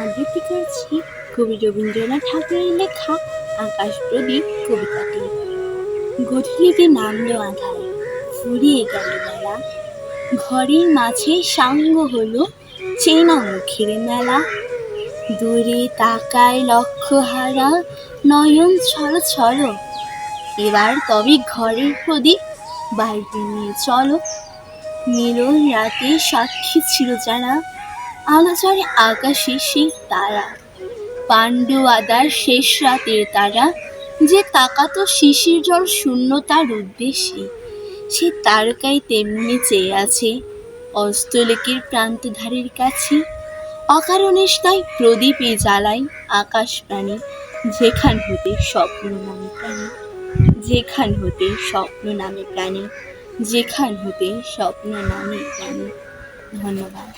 আবৃত্তি করছি কবি রবীন্দ্রনাথ ঠাকুরের লেখা আকাশ প্রদীপ কবিতাটি। গধূলিতে নামলো আঁধার, ফুরিয়ে গেল বেলা, ঘরের মাঝে সাঙ্গ হলো চেনা মুখের মেলা। দূরে তাকায় লক্ষ্যহারা নয়ন ছলো ছলো, এবার তবে ঘরের প্রদীপ বাইরে নিয়ে চলো। মিলন রাতে সাক্ষী ছিল যারা, আলোচনায় আকাশে সেই তারা, পাণ্ডু আদার শেষ রাতের তারা, যে তাকাতো শিশির জল শূন্যতার উদ্দেশ্যে, সে তারকায় তেমনি চেয়ে আছে অস্তলেকের প্রান্তধারের কাছে। অকারণে তাই প্রদীপে জ্বালাই আকাশ প্রাণী, যেখান হতে স্বপ্ন নামে প্রাণী, যেখান হতে স্বপ্ন নামে প্রাণী, যেখান হতে স্বপ্ন নামে প্রাণী। ধন্যবাদ।